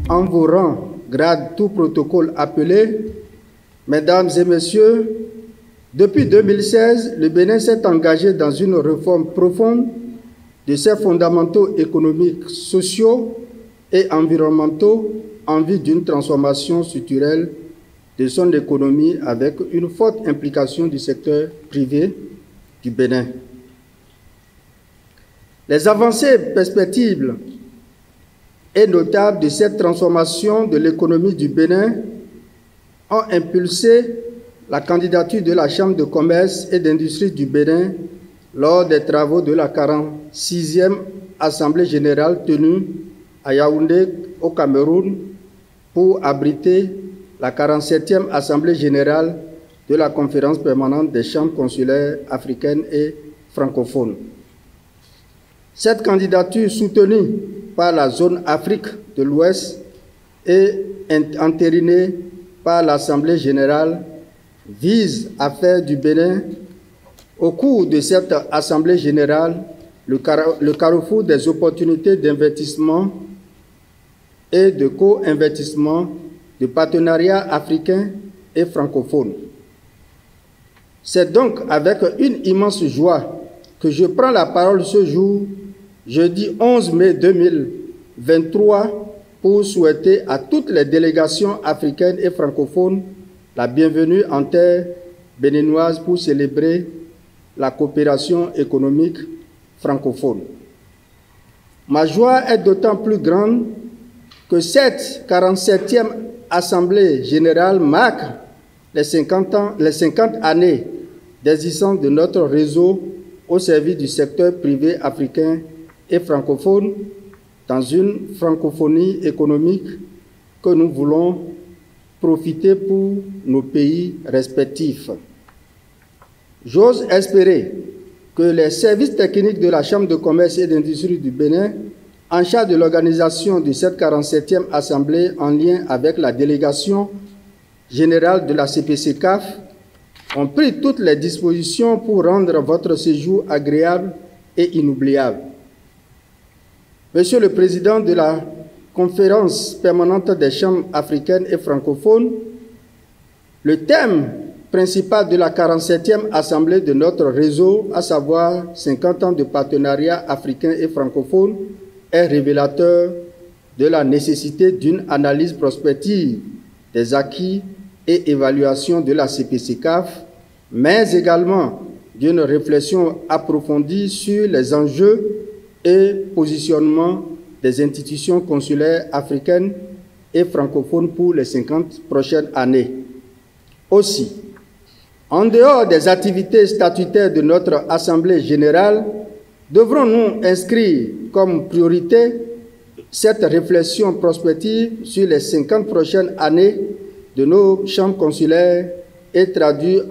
En vos rangs, grade tout protocole appelé, Mesdames et Messieurs, depuis 2016, le Bénin s'est engagé dans une réforme profonde de ses fondamentaux économiques, sociaux et environnementaux en vue d'une transformation structurelle de son économie avec une forte implication du secteur privé du Bénin. Les avancées perspectives et notables de cette transformation de l'économie du Bénin ont impulsé la candidature de la Chambre de commerce et d'industrie du Bénin lors des travaux de la 46e Assemblée générale tenue à Yaoundé, au Cameroun, pour abriter la 47e Assemblée générale de la Conférence permanente des chambres consulaires africaines et francophones. Cette candidature soutenue par la zone Afrique de l'Ouest et entérinée par l'Assemblée générale vise à faire du Bénin, au cours de cette Assemblée générale, le carrefour des opportunités d'investissement et de co-investissement de partenariats africains et francophones. C'est donc avec une immense joie que je prends la parole ce jour, jeudi 11 mai 2023, pour souhaiter à toutes les délégations africaines et francophones la bienvenue en terre béninoise pour célébrer la coopération économique francophone. Ma joie est d'autant plus grande que cette 47e Assemblée générale marque les 50 années d'existence de notre réseau au service du secteur privé africain et francophone dans une francophonie économique que nous voulons profiter pour nos pays respectifs. J'ose espérer que les services techniques de la Chambre de commerce et d'industrie du Bénin, en charge de l'organisation de cette 47e Assemblée en lien avec la délégation générale de la CPCCAF, ont pris toutes les dispositions pour rendre votre séjour agréable et inoubliable. Monsieur le Président de la Conférence permanente des chambres africaines et francophones, le thème principal de la 47e Assemblée de notre réseau, à savoir 50 ans de partenariat africain et francophone, est révélateur de la nécessité d'une analyse prospective des acquis et évaluation de la CPCCAF, mais également d'une réflexion approfondie sur les enjeux et positionnements des institutions consulaires africaines et francophones pour les 50 prochaines années. Aussi, en dehors des activités statutaires de notre Assemblée générale, devrons-nous inscrire comme priorité cette réflexion prospective sur les 50 prochaines années de nos chambres consulaires et traduire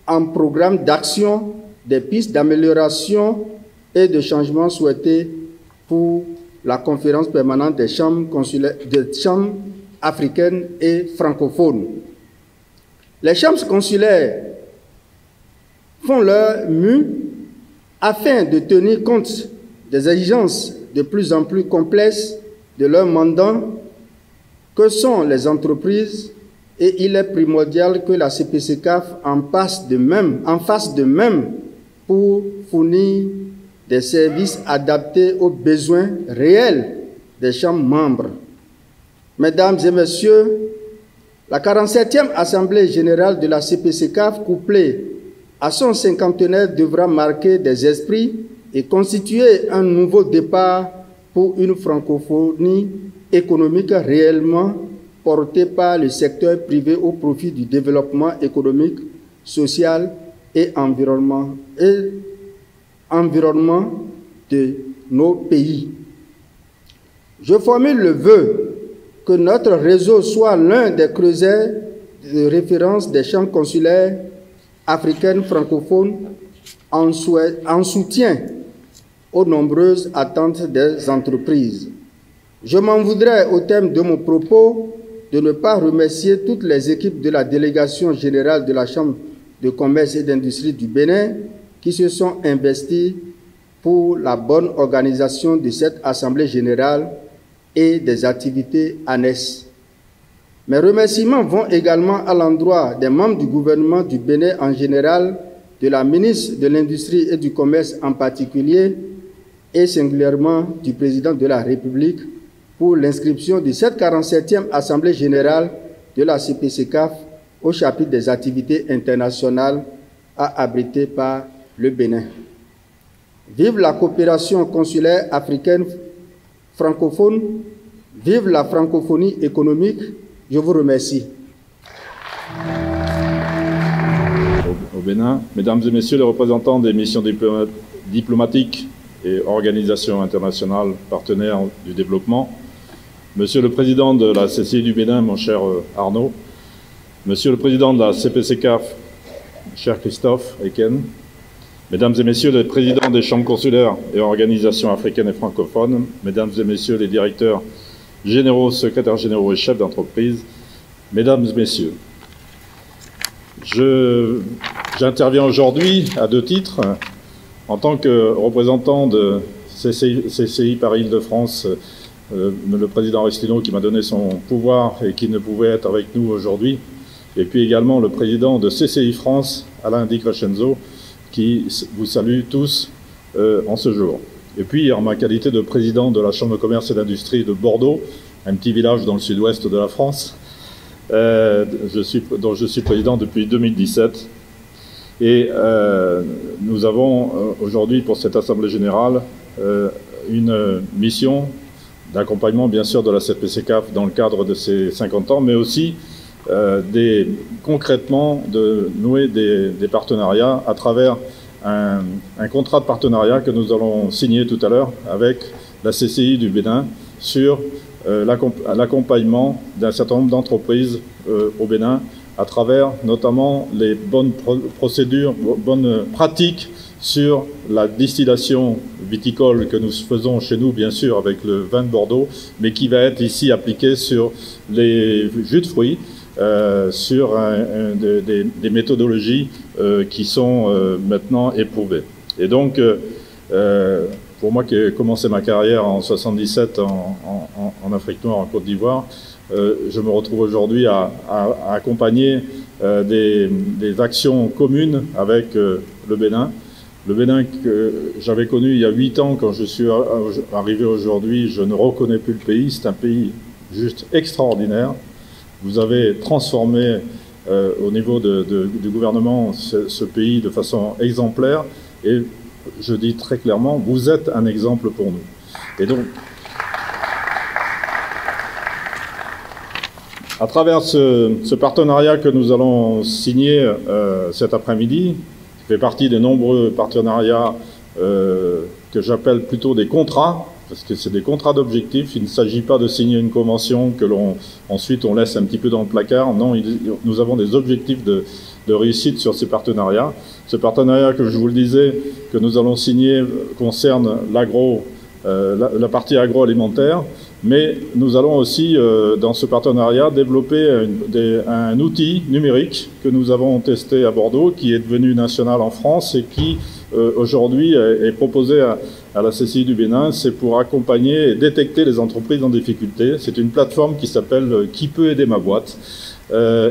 en programme d'action des pistes d'amélioration et de changement souhaités pour la conférence permanente des chambres consulaires, des chambres africaines et francophones. Les chambres consulaires font leur mieux afin de tenir compte des exigences de plus en plus complexes de leurs mandants que sont les entreprises, et il est primordial que la CPCCAF en fasse de même pour fournir des services adaptés aux besoins réels des chambres membres. Mesdames et Messieurs, la 47e Assemblée générale de la CPCCAF, couplée à son cinquantenaire, devra marquer des esprits et constituer un nouveau départ pour une francophonie économique réellement portée par le secteur privé au profit du développement économique, social et environnement de nos pays. Je formule le vœu que notre réseau soit l'un des creusets de référence des chambres consulaires africaines francophones en soutien aux nombreuses attentes des entreprises. Je m'en voudrais au terme de mon propos de ne pas remercier toutes les équipes de la délégation générale de la Chambre de commerce et d'industrie du Bénin qui se sont investies pour la bonne organisation de cette Assemblée générale et des activités annexes. Mes remerciements vont également à l'endroit des membres du gouvernement du Bénin en général, de la ministre de l'Industrie et du Commerce en particulier, et singulièrement du président de la République pour l'inscription de cette 47e Assemblée générale de la CPCCAF au chapitre des activités internationales à abriter par le Bénin. Vive la coopération consulaire africaine francophone, vive la francophonie économique. Je vous remercie. Au Bénin, mesdames et messieurs les représentants des missions diplomatiques et organisations internationales partenaires du développement, monsieur le président de la CCI du Bénin, mon cher Arnaud, monsieur le président de la CPCCAF, cher Christophe Eken, mesdames et messieurs les présidents des chambres consulaires et organisations africaines et francophones, mesdames et messieurs les directeurs généraux, secrétaires généraux et chefs d'entreprise, mesdames et messieurs, j'interviens aujourd'hui à deux titres. En tant que représentant de CCI Paris-Île-de-France, le président Restino qui m'a donné son pouvoir et qui ne pouvait être avec nous aujourd'hui, et puis également le président de CCI France, Alain Di Crescenzo, qui vous salue tous en ce jour. Et puis, en ma qualité de président de la Chambre de commerce et d'industrie de Bordeaux, un petit village dans le sud-ouest de la France, dont je suis président depuis 2017. Et nous avons aujourd'hui, pour cette Assemblée générale, une mission d'accompagnement, bien sûr, de la CPCCAF dans le cadre de ses 50 ans, mais aussi concrètement de nouer des partenariats à travers un contrat de partenariat que nous allons signer tout à l'heure avec la CCI du Bénin sur l'accompagnement d'un certain nombre d'entreprises au Bénin à travers notamment les bonnes procédures, bonnes pratiques sur la distillation viticole que nous faisons chez nous, bien sûr, avec le vin de Bordeaux, mais qui va être ici appliqué sur les jus de fruits, sur des méthodologies qui sont maintenant éprouvées. Et donc, pour moi qui ai commencé ma carrière en 77 en Afrique noire, en Côte d'Ivoire, je me retrouve aujourd'hui à accompagner des actions communes avec le Bénin. Le Bénin que j'avais connu il y a 8 ans, quand je suis arrivé aujourd'hui, je ne reconnais plus le pays. C'est un pays juste extraordinaire. Vous avez transformé au niveau du gouvernement ce pays de façon exemplaire. Et je dis très clairement, vous êtes un exemple pour nous. Et donc, à travers ce partenariat que nous allons signer cet après-midi, qui fait partie des nombreux partenariats que j'appelle plutôt des contrats, parce que c'est des contrats d'objectifs. Il ne s'agit pas de signer une convention que ensuite on laisse un petit peu dans le placard. Non, nous avons des objectifs de réussite sur ces partenariats. Ce partenariat, que je vous le disais, que nous allons signer concerne la partie agroalimentaire, mais nous allons aussi, dans ce partenariat, développer un outil numérique que nous avons testé à Bordeaux, qui est devenu national en France et qui, aujourd'hui, est proposé à la CCI du Bénin. C'est pour accompagner et détecter les entreprises en difficulté. C'est une plateforme qui s'appelle « Qui peut aider ma boîte ?»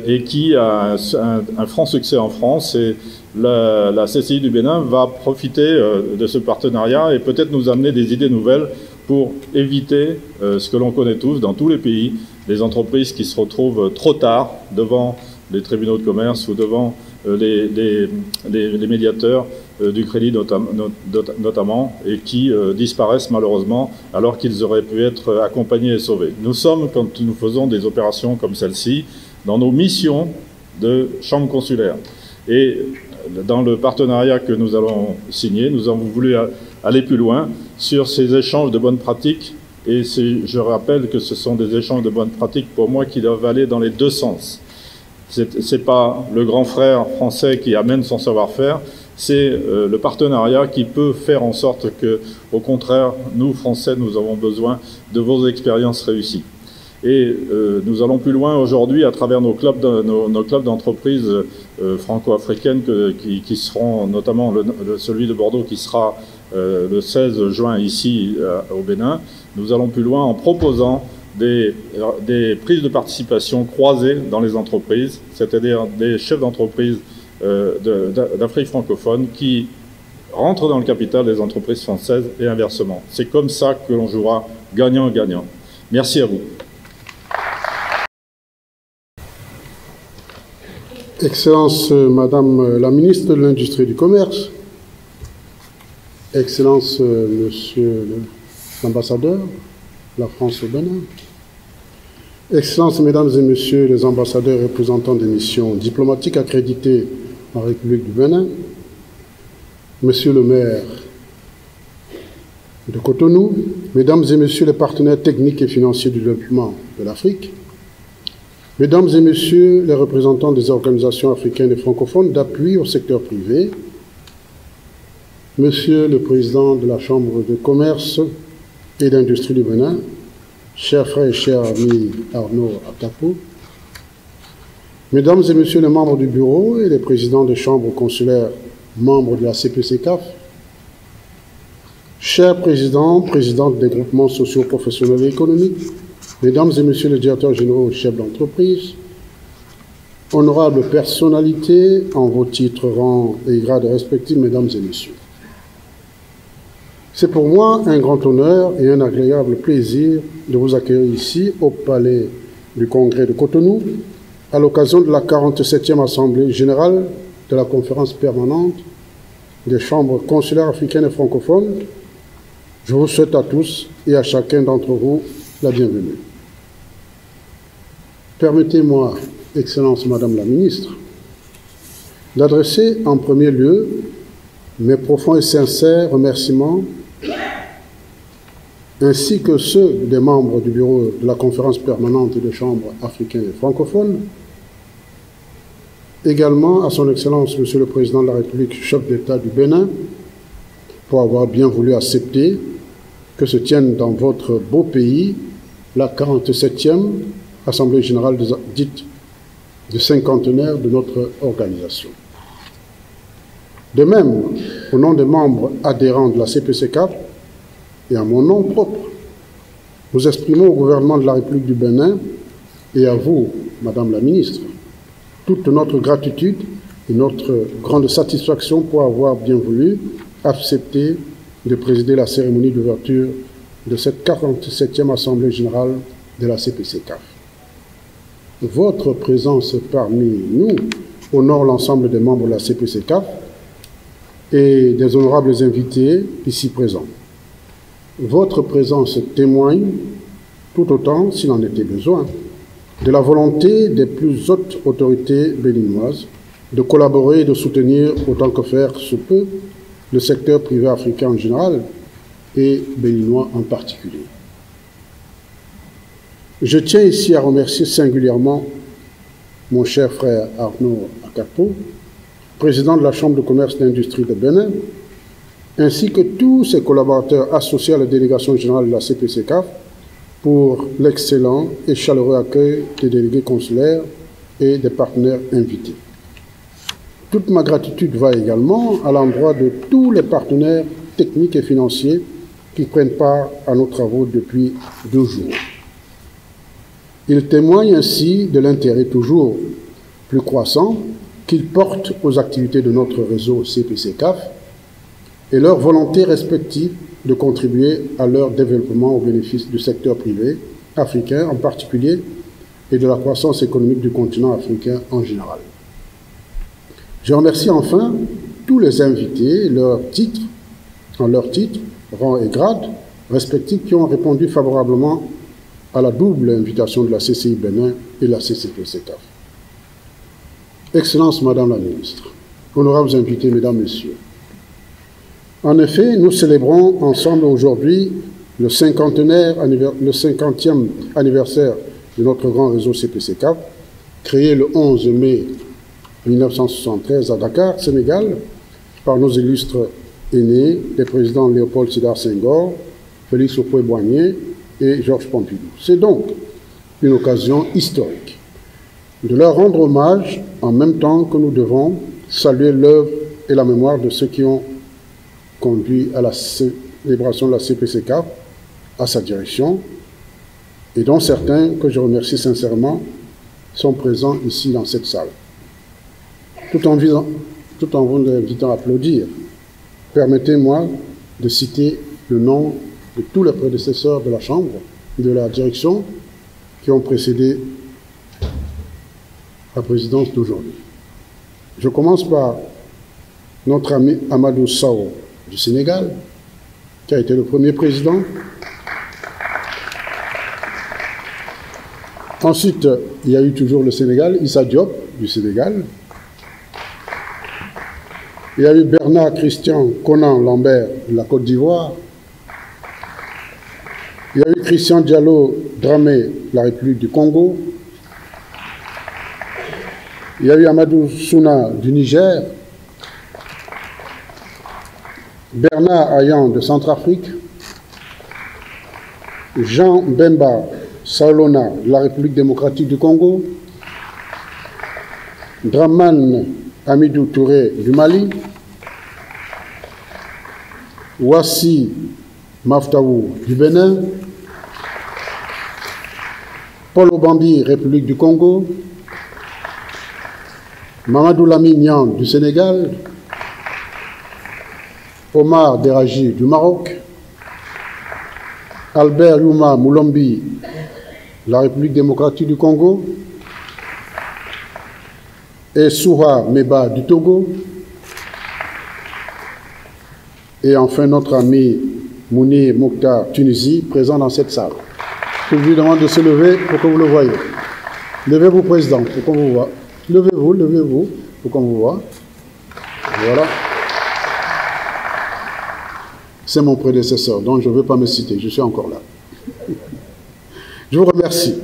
et qui a un franc succès en France. Et la CCI du Bénin va profiter de ce partenariat et peut-être nous amener des idées nouvelles pour éviter ce que l'on connaît tous dans tous les pays, les entreprises qui se retrouvent trop tard devant les tribunaux de commerce ou devant les médiateurs du crédit notamment, et qui disparaissent malheureusement alors qu'ils auraient pu être accompagnés et sauvés. Nous sommes, quand nous faisons des opérations comme celle-ci, dans nos missions de chambre consulaire. Et dans le partenariat que nous allons signer, nous avons voulu aller plus loin sur ces échanges de bonnes pratiques. Et je rappelle que ce sont des échanges de bonnes pratiques pour moi qui doivent aller dans les deux sens. C'est pas le grand frère français qui amène son savoir-faire, c'est le partenariat qui peut faire en sorte que, au contraire, nous, Français, nous avons besoin de vos expériences réussies. Et nous allons plus loin aujourd'hui à travers nos clubs d'entreprises franco-africaines qui seront, notamment celui de Bordeaux qui sera le 16 juin ici au Bénin. Nous allons plus loin en proposant des prises de participation croisées dans les entreprises, c'est-à-dire des chefs d'entreprise d'Afrique francophone qui rentrent dans le capital des entreprises françaises et inversement. C'est comme ça que l'on jouera gagnant-gagnant. Merci à vous. Excellence Madame la Ministre de l'Industrie et du Commerce, Excellence Monsieur l'Ambassadeur de la France au Bénin, Excellences Mesdames et Messieurs les ambassadeurs et représentants des missions diplomatiques accréditées en République du Bénin, Monsieur le maire de Cotonou, Mesdames et Messieurs les partenaires techniques et financiers du développement de l'Afrique, Mesdames et Messieurs les représentants des organisations africaines et francophones d'appui au secteur privé, Monsieur le Président de la Chambre de commerce et d'industrie du Bénin, chers frères et chers amis Arnaud Akapo, Mesdames et Messieurs les membres du bureau et les présidents des chambres consulaires membres de la CPCCAF, chers présidents, présidentes des groupements sociaux, professionnels et économiques, Mesdames et Messieurs les directeurs généraux et chefs d'entreprise, honorables personnalités en vos titres, rangs et grades respectifs, Mesdames et Messieurs. C'est pour moi un grand honneur et un agréable plaisir de vous accueillir ici au Palais du Congrès de Cotonou à l'occasion de la 47e Assemblée générale de la conférence permanente des chambres consulaires africaines et francophones. Je vous souhaite à tous et à chacun d'entre vous la bienvenue. Permettez-moi, Excellence Madame la Ministre, d'adresser en premier lieu mes profonds et sincères remerciements ainsi que ceux des membres du bureau de la conférence permanente des chambres africaines et francophones, également à son Excellence Monsieur le Président de la République, chef d'État du Bénin, pour avoir bien voulu accepter que se tienne dans votre beau pays la 47e Assemblée générale dite du cinquantenaire de notre organisation. De même, au nom des membres adhérents de la CPCCAF et à mon nom propre, nous exprimons au gouvernement de la République du Bénin et à vous, Madame la Ministre, toute notre gratitude et notre grande satisfaction pour avoir bien voulu accepter de présider la cérémonie d'ouverture de cette 47e Assemblée générale de la CPCCAF. Votre présence parmi nous honore l'ensemble des membres de la CPCCAF et des honorables invités ici présents. Votre présence témoigne, tout autant, s'il en était besoin, de la volonté des plus hautes autorités béninoises de collaborer et de soutenir autant que faire se peut le secteur privé africain en général et béninois en particulier. Je tiens ici à remercier singulièrement mon cher frère Arnaud Akapo, président de la Chambre de commerce et d'industrie de Bénin, ainsi que tous ses collaborateurs associés à la délégation générale de la CPCCAF pour l'excellent et chaleureux accueil des délégués consulaires et des partenaires invités. Toute ma gratitude va également à l'endroit de tous les partenaires techniques et financiers qui prennent part à nos travaux depuis 2 jours. Ils témoignent ainsi de l'intérêt toujours plus croissant qu'ils portent aux activités de notre réseau CPCCAF et leur volonté respective de contribuer à leur développement au bénéfice du secteur privé africain en particulier et de la croissance économique du continent africain en général. Je remercie enfin tous les invités en leur titre, rang et grade respectifs qui ont répondu favorablement à la double invitation de la CCI Bénin et la CCPCCAF. Excellence Madame la Ministre, honorables invités, Mesdames, Messieurs, en effet, nous célébrons ensemble aujourd'hui le 50e anniversaire de notre grand réseau CPCCAF créé le 11 mai 1973 à Dakar, Sénégal, par nos illustres aînés, les présidents Léopold Sédar Senghor, Félix Houphouët-Boigny et Georges Pompidou. C'est donc une occasion historique de leur rendre hommage en même temps que nous devons saluer l'œuvre et la mémoire de ceux qui ont conduit à la célébration de la CPCCAF, à sa direction, et dont certains, que je remercie sincèrement, sont présents ici dans cette salle. Tout en vous invitant à applaudir, permettez-moi de citer le nom de tous les prédécesseurs de la Chambre et de la direction qui ont précédé la présidence d'aujourd'hui. Je commence par notre ami Amadou Sao du Sénégal, qui a été le premier président. Ensuite, il y a eu toujours le Sénégal, Issa Diop du Sénégal. Il y a eu Bernard Christian Conan Lambert de la Côte d'Ivoire. Il y a eu Christian Diallo Dramé de la République du Congo. Il y a eu Amadou Souna du Niger. Bernard Ayan de Centrafrique. Jean Bemba Salona de la République démocratique du Congo. Dramane Amidou Touré du Mali. Ouassi Maftaou du Bénin. Paul Obambi, République du Congo. Mamadou Lamine Niang du Sénégal. Omar Deraji du Maroc. Albert Youma Moulombi, la République démocratique du Congo. Et Souha Meba du Togo. Et enfin notre ami Mouni Mokhtar Tunisie, présent dans cette salle. Je vous demande de se lever pour que vous le voyez. Levez-vous, Président, pour qu'on vous voit. Levez-vous, pour qu'on vous voit. Voilà. C'est mon prédécesseur, donc je ne veux pas me citer, je suis encore là. Je vous remercie.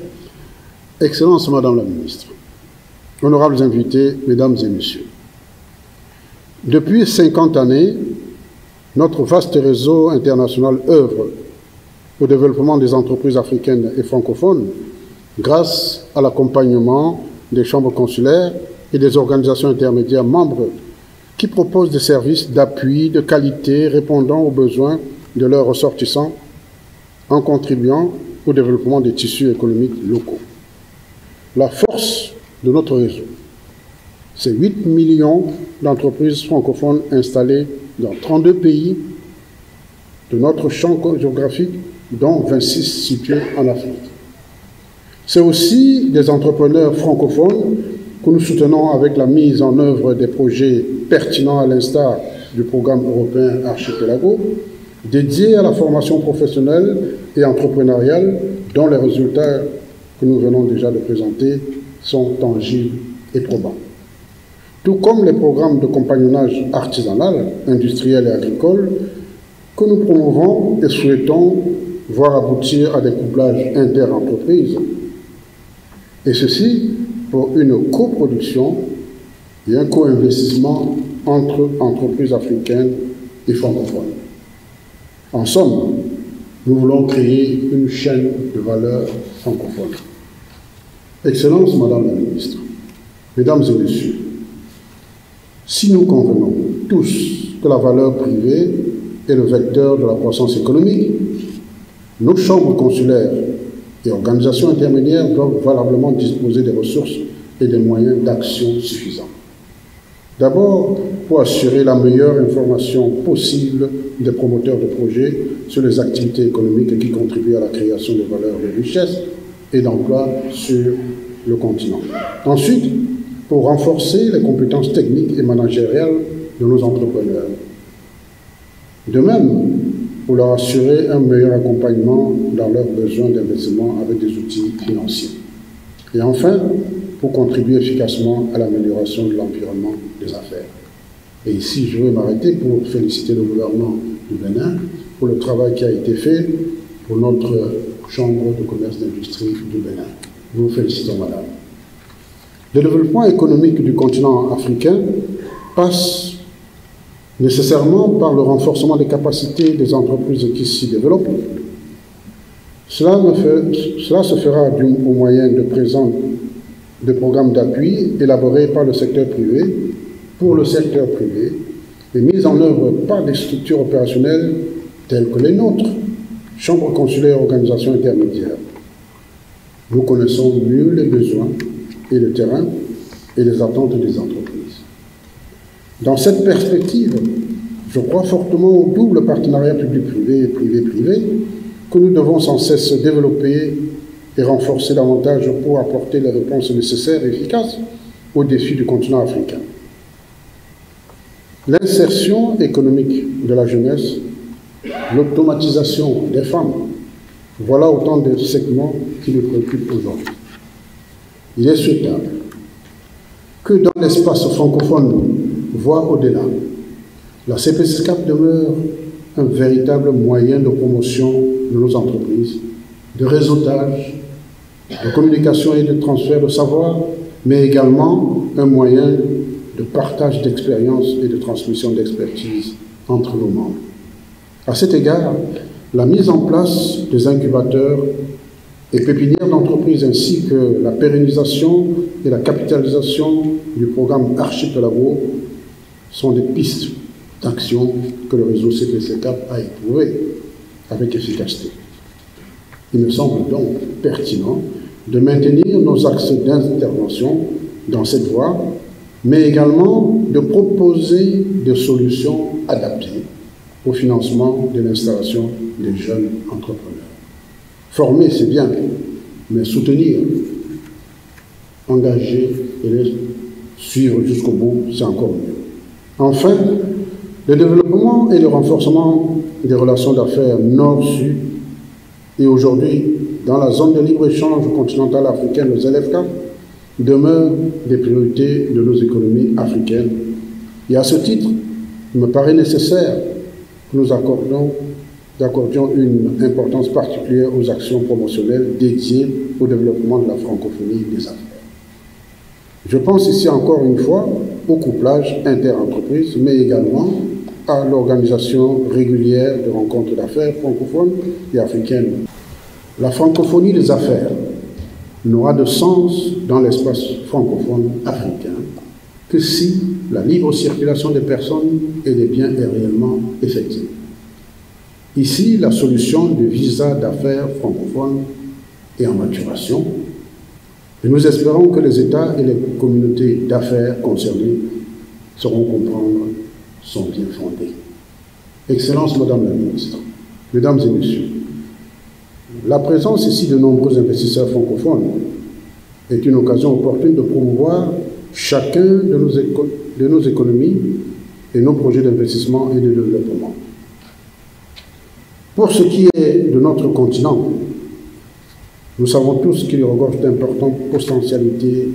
Excellence, Madame la Ministre. Honorables invités, Mesdames et Messieurs. Depuis 50 années, notre vaste réseau international œuvre au développement des entreprises africaines et francophones grâce à l'accompagnement des chambres consulaires et des organisations intermédiaires membres qui proposent des services d'appui de qualité répondant aux besoins de leurs ressortissants en contribuant au développement des tissus économiques locaux. La force de notre réseau, c'est 8 millions d'entreprises francophones installées dans 32 pays de notre champ géographique, dont 26 situés en Afrique. C'est aussi des entrepreneurs francophones que nous soutenons avec la mise en œuvre des projets pertinents à l'instar du programme européen Archipelago, dédié à la formation professionnelle et entrepreneuriale, dont les résultats que nous venons déjà de présenter sont tangibles et probants. Tout comme les programmes de compagnonnage artisanal, industriel et agricole, que nous promouvons et souhaitons voir aboutir à des couplages inter-entreprises, et ceci pour une coproduction et un co-investissement entre entreprises africaines et francophones. En somme, nous voulons créer une chaîne de valeur francophone. Excellence, Madame la Ministre, Mesdames et Messieurs, si nous convenons tous que la valeur privée est le vecteur de la croissance économique, nos chambres consulaires et organisations intermédiaires doivent valablement disposer des ressources et des moyens d'action suffisants. D'abord, pour assurer la meilleure information possible des promoteurs de projets sur les activités économiques qui contribuent à la création de valeur de richesse et d'emplois sur le continent. Ensuite, pour renforcer les compétences techniques et managériales de nos entrepreneurs. De même, pour leur assurer un meilleur accompagnement dans leurs besoins d'investissement avec des outils financiers. Et enfin, pour contribuer efficacement à l'amélioration de l'environnement des affaires. Et ici, je veux m'arrêter pour féliciter le gouvernement du Bénin pour le travail qui a été fait pour notre Chambre de commerce d'industrie du Bénin. Nous vous félicitons, Madame. Le développement économique du continent africain passe nécessairement par le renforcement des capacités des entreprises qui s'y développent. Cela se fera au moyen de programmes d'appui élaborés par le secteur privé, pour le secteur privé, et mis en œuvre par des structures opérationnelles telles que les nôtres, chambres consulaires et organisations intermédiaires. Nous connaissons mieux les besoins et le terrain et les attentes des entreprises. Dans cette perspective, je crois fortement au double partenariat public-privé et privé-privé que nous devons sans cesse développer et renforcer davantage pour apporter les réponses nécessaires et efficaces aux défis du continent africain. L'insertion économique de la jeunesse, l'automatisation des femmes, voilà autant de segments qui nous préoccupent aujourd'hui. Il est souhaitable que dans l'espace francophone, voire au-delà, la CPCSCAP demeure un véritable moyen de promotion de nos entreprises, de réseautage, de communication et de transfert de savoir, mais également un moyen de partage d'expériences et de transmission d'expertise entre nos membres. À cet égard, la mise en place des incubateurs et pépinières d'entreprises ainsi que la pérennisation et la capitalisation du programme Archipelago sont des pistes d'action que le réseau CPCSCAP a éprouvées avec efficacité. Il me semble donc pertinent de maintenir nos axes d'intervention dans cette voie, mais également de proposer des solutions adaptées au financement de l'installation des jeunes entrepreneurs. Former, c'est bien, mais soutenir, engager et les suivre jusqu'au bout, c'est encore mieux. Enfin, le développement et le renforcement des relations d'affaires nord-sud et aujourd'hui dans la zone de libre-échange continentale africaine, le ZLFK, demeurent des priorités de nos économies africaines. Et à ce titre, il me paraît nécessaire que nous accordions une importance particulière aux actions promotionnelles dédiées au développement de la francophonie des affaires. Je pense ici encore une fois au couplage inter-entreprises, mais également à l'organisation régulière de rencontres d'affaires francophones et africaines. La francophonie des affaires n'aura de sens dans l'espace francophone africain que si la libre circulation des personnes et des biens est réellement effective. Ici, la solution du visa d'affaires francophone est en maturation et nous espérons que les États et les communautés d'affaires concernées sauront comprendre son bien fondé. Excellence, Madame la Ministre, Mesdames et Messieurs, la présence ici de nombreux investisseurs francophones est une occasion opportune de promouvoir chacun de nos économies et nos projets d'investissement et de développement. Pour ce qui est de notre continent, nous savons tous qu'il regorge d'importantes potentialités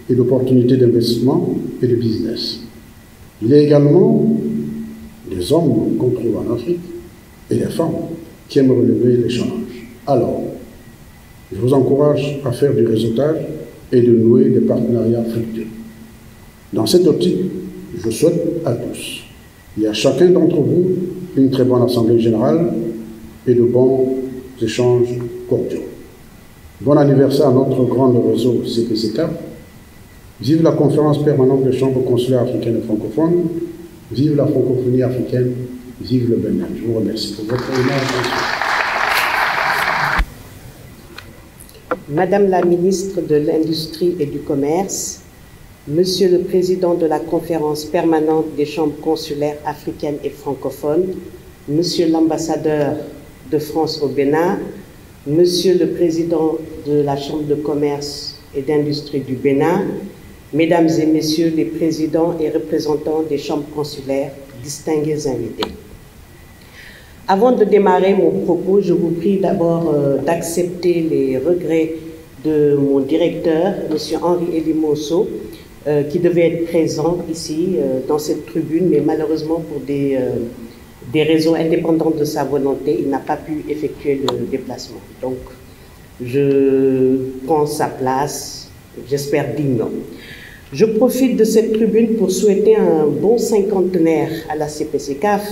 et d'opportunités d'investissement et de business. Il y a également des hommes qu'on trouve en Afrique et des femmes qui aiment relever les challenges. Alors, je vous encourage à faire du réseautage et de nouer des partenariats fructueux. Dans cette optique, je souhaite à tous et à chacun d'entre vous une très bonne assemblée générale et de bons échanges cordiaux. Bon anniversaire à notre grand réseau CPCSCAP. Vive la conférence permanente des chambres consulaires africaines et francophones. Vive la francophonie africaine. Vive le Bénin. Je vous remercie pour votre attention. Madame la ministre de l'Industrie et du Commerce, Monsieur le Président de la conférence permanente des chambres consulaires africaines et francophones, Monsieur l'ambassadeur de France au Bénin, Monsieur le Président de la Chambre de commerce et d'industrie du Bénin, Mesdames et Messieurs les présidents et représentants des chambres consulaires, distingués invités. Avant de démarrer mon propos, je vous prie d'abord d'accepter les regrets de mon directeur, M. Henri-Élie Mosso, qui devait être présent ici, dans cette tribune, mais malheureusement pour des raisons indépendantes de sa volonté, il n'a pas pu effectuer le déplacement. Donc, je prends sa place j'espère dignement. Je profite de cette tribune pour souhaiter un bon cinquantenaire à la CPCCAF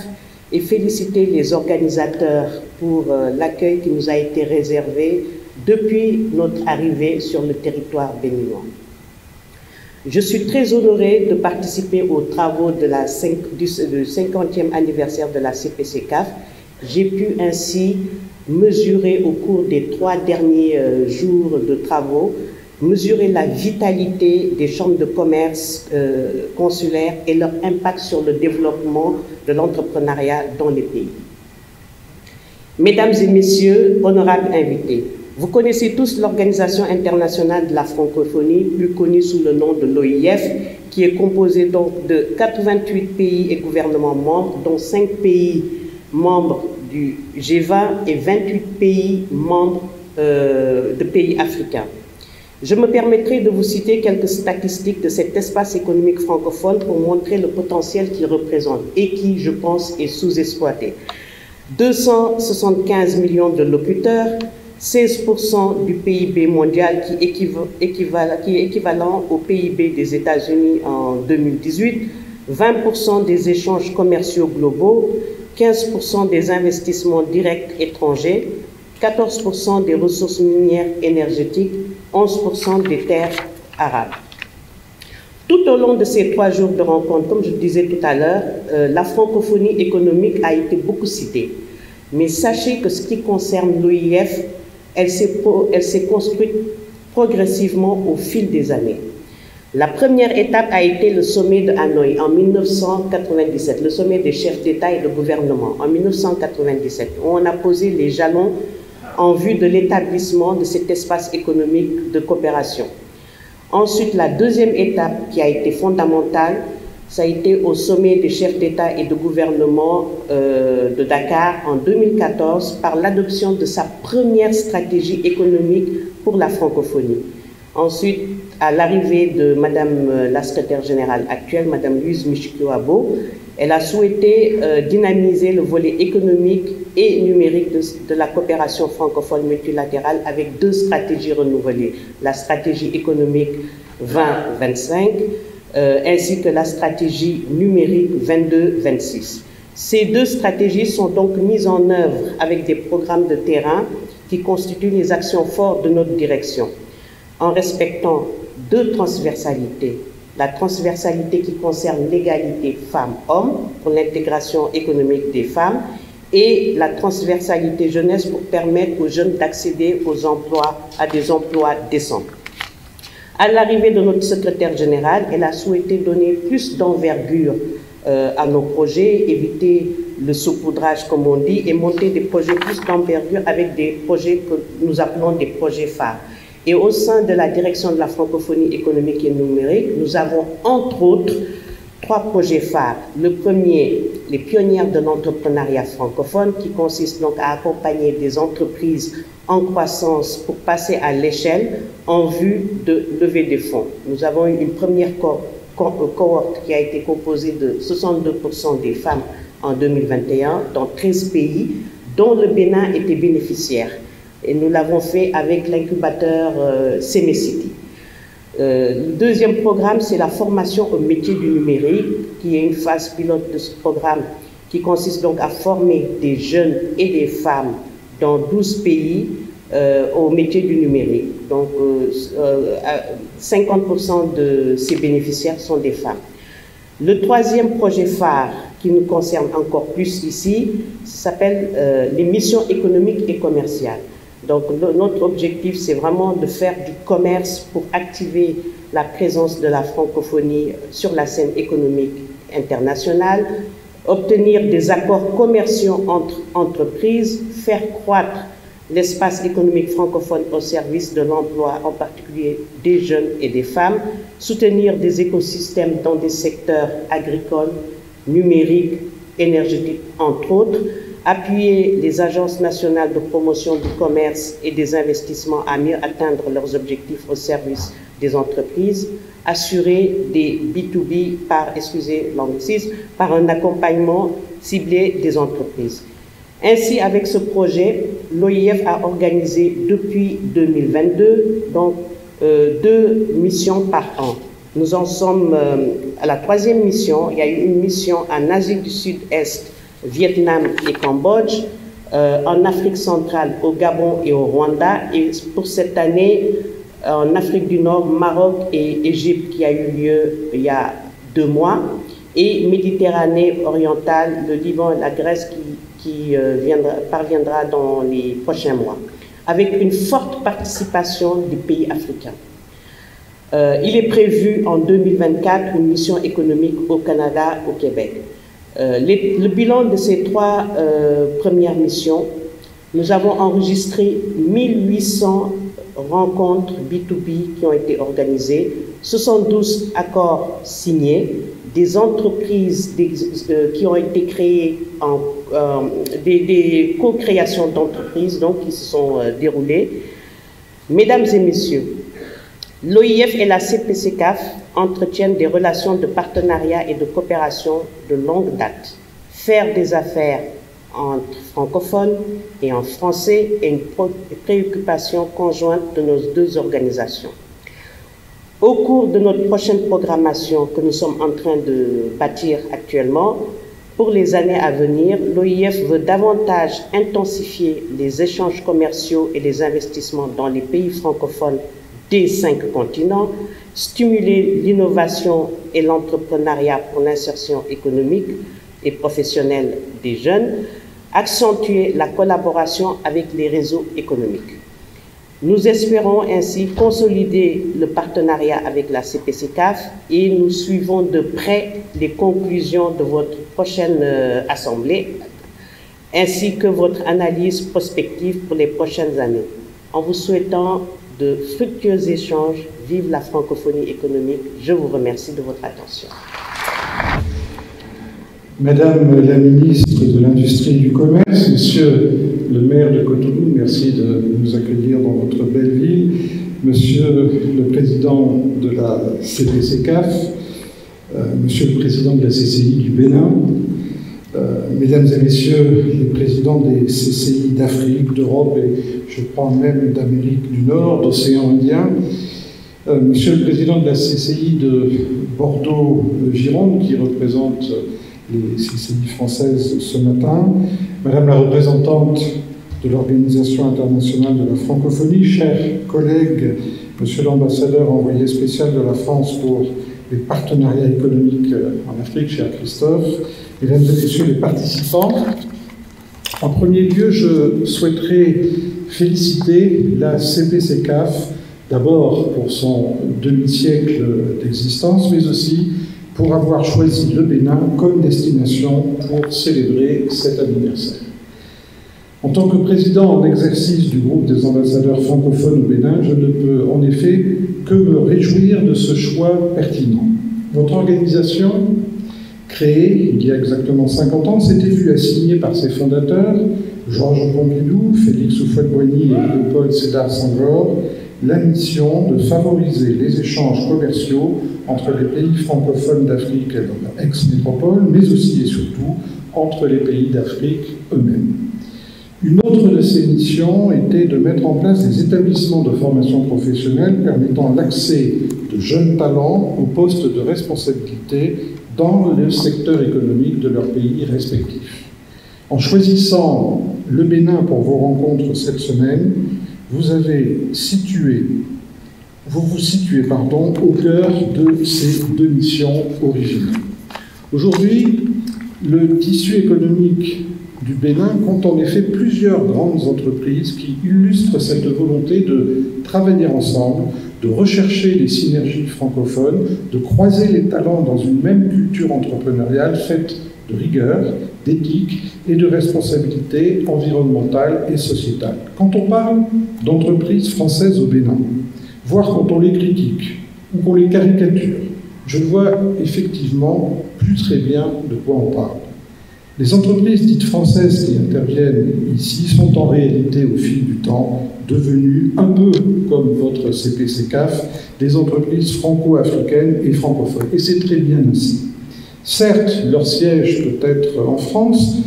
et féliciter les organisateurs pour l'accueil qui nous a été réservé depuis notre arrivée sur le territoire béninois. Je suis très honorée de participer aux travaux du 50e anniversaire de la CPCCAF. J'ai pu ainsi mesurer au cours des 3 derniers jours de travaux, mesurer la vitalité des chambres de commerce consulaires et leur impact sur le développement de l'entrepreneuriat dans les pays. Mesdames et messieurs, honorables invités, vous connaissez tous l'Organisation internationale de la francophonie, plus connue sous le nom de l'OIF, qui est composée donc de 88 pays et gouvernements membres, dont 5 pays membres du G20 et 28 pays membres de pays africains. Je me permettrai de vous citer quelques statistiques de cet espace économique francophone pour montrer le potentiel qu'il représente et qui, je pense, est sous-exploité. 275 millions de locuteurs, 16% du PIB mondial qui est équivalent au PIB des États-Unis en 2018, 20% des échanges commerciaux globaux, 15% des investissements directs étrangers, 14% des ressources minières énergétiques, 11% des terres arables. Tout au long de ces 3 jours de rencontre, comme je le disais tout à l'heure, la francophonie économique a été beaucoup citée. Mais sachez que ce qui concerne l'OIF, elle s'est construite progressivement au fil des années. La première étape a été le sommet de Hanoï en 1997, le sommet des chefs d'État et de gouvernement en 1997, où on a posé les jalons en vue de l'établissement de cet espace économique de coopération. Ensuite, la deuxième étape qui a été fondamentale, ça a été au sommet des chefs d'État et de gouvernement de Dakar en 2014 par l'adoption de sa première stratégie économique pour la francophonie. Ensuite, à l'arrivée de Madame la secrétaire générale actuelle, Madame Louise Michiko-Abo, elle a souhaité dynamiser le volet économique et numérique de la coopération francophone multilatérale avec 2 stratégies renouvelées, la stratégie économique 2025 ainsi que la stratégie numérique 22-26. Ces 2 stratégies sont donc mises en œuvre avec des programmes de terrain qui constituent les actions fortes de notre direction, en respectant 2 transversalités. La transversalité qui concerne l'égalité femmes-hommes pour l'intégration économique des femmes et la transversalité jeunesse pour permettre aux jeunes d'accéder aux emplois, à des emplois décents. À l'arrivée de notre secrétaire générale, elle a souhaité donner plus d'envergure à nos projets, éviter le saupoudrage comme on dit et monter des projets plus d'envergure avec des projets que nous appelons des projets phares. Et au sein de la direction de la francophonie économique et numérique, nous avons entre autres 3 projets phares. Le premier, les pionnières de l'entrepreneuriat francophone, qui consiste donc à accompagner des entreprises en croissance pour passer à l'échelle en vue de lever des fonds. Nous avons eu une première cohorte qui a été composée de 62% des femmes en 2021 dans 13 pays, dont le Bénin était bénéficiaire. Et nous l'avons fait avec l'incubateur Semecity. Le deuxième programme, c'est la formation au métier du numérique, qui est une phase pilote de ce programme, qui consiste donc à former des jeunes et des femmes dans 12 pays au métier du numérique. Donc, 50% de ces bénéficiaires sont des femmes. Le troisième projet phare qui nous concerne encore plus ici, s'appelle les missions économiques et commerciales. Donc, notre objectif, c'est vraiment de faire du commerce pour activer la présence de la francophonie sur la scène économique internationale, obtenir des accords commerciaux entre entreprises, faire croître l'espace économique francophone au service de l'emploi, en particulier des jeunes et des femmes, soutenir des écosystèmes dans des secteurs agricoles, numériques, énergétiques, entre autres, appuyer les agences nationales de promotion du commerce et des investissements à mieux atteindre leurs objectifs au service des entreprises, assurer des B2B par un accompagnement ciblé des entreprises. Ainsi, avec ce projet, l'OIF a organisé depuis 2022 donc, 2 missions par an. Nous en sommes à la 3e mission. Il y a eu une mission en Asie du Sud-Est, Vietnam et Cambodge, en Afrique centrale, au Gabon et au Rwanda, et pour cette année, en Afrique du Nord, Maroc et Égypte, qui a eu lieu il y a 2 mois, et Méditerranée orientale, le Liban et la Grèce qui parviendra dans les prochains mois, avec une forte participation des pays africains. Il est prévu en 2024 une mission économique au Canada, au Québec. Le bilan de ces 3 premières missions, nous avons enregistré 1800 rencontres B2B qui ont été organisées, 72 accords signés, des entreprises qui ont été créées, des co-créations d'entreprises donc, qui se sont déroulées. Mesdames et messieurs, l'OIF et la CPCCAF entretiennent des relations de partenariat et de coopération de longue date. Faire des affaires entre francophones et en français est une préoccupation conjointe de nos 2 organisations. Au cours de notre prochaine programmation que nous sommes en train de bâtir actuellement, pour les années à venir, l'OIF veut davantage intensifier les échanges commerciaux et les investissements dans les pays francophones des 5 continents, stimuler l'innovation et l'entrepreneuriat pour l'insertion économique et professionnelle des jeunes, accentuer la collaboration avec les réseaux économiques. Nous espérons ainsi consolider le partenariat avec la CPCCAF et nous suivons de près les conclusions de votre prochaine assemblée ainsi que votre analyse prospective pour les prochaines années. En vous souhaitant de fructueux échanges, vive la francophonie économique. Je vous remercie de votre attention. Madame la ministre de l'Industrie et du Commerce, Monsieur le maire de Cotonou, merci de nous accueillir dans votre belle ville, Monsieur le président de la CPCCAF, Monsieur le président de la CCI du Bénin, Mesdames et Messieurs les présidents des CCI d'Afrique, d'Europe et je crois même d'Amérique du Nord, d'Océan Indien, Monsieur le président de la CCI de Bordeaux-Gironde, qui représente les CCI françaises ce matin, Madame la représentante de l'Organisation internationale de la francophonie, chers collègues, Monsieur l'ambassadeur envoyé spécial de la France pour les partenariats économiques en Afrique, cher Christophe, Mesdames et Messieurs les participants, en premier lieu, je souhaiterais féliciter la CPCCAF, d'abord pour son demi-siècle d'existence, mais aussi pour avoir choisi le Bénin comme destination pour célébrer cet anniversaire. En tant que président en exercice du groupe des ambassadeurs francophones au Bénin, je ne peux en effet que me réjouir de ce choix pertinent. Votre organisation, créée il y a exactement 50 ans, s'était vue assignée par ses fondateurs, Georges Pompidou, Félix Houphouët-Boigny et Léopold Sédar Senghor, la mission de favoriser les échanges commerciaux entre les pays francophones d'Afrique et leur ex-métropole, mais aussi et surtout entre les pays d'Afrique eux-mêmes. Une autre de ces missions était de mettre en place des établissements de formation professionnelle permettant l'accès de jeunes talents aux postes de responsabilité dans le secteur économique de leurs pays respectifs. En choisissant le Bénin pour vos rencontres cette semaine, vous vous situez au cœur de ces 2 missions originales. Aujourd'hui, le tissu économique du Bénin compte en effet plusieurs grandes entreprises qui illustrent cette volonté de travailler ensemble, de rechercher les synergies francophones, de croiser les talents dans une même culture entrepreneuriale faite de rigueur, d'éthique et de responsabilité environnementale et sociétale. Quand on parle d'entreprises françaises au Bénin, voire quand on les critique ou qu'on les caricature, je ne vois effectivement plus très bien de quoi on parle. Les entreprises dites françaises qui interviennent ici sont en réalité, au fil du temps, devenues, un peu comme votre CPCCAF, des entreprises franco-africaines et francophones. Et c'est très bien ainsi. Certes, leur siège peut être en France,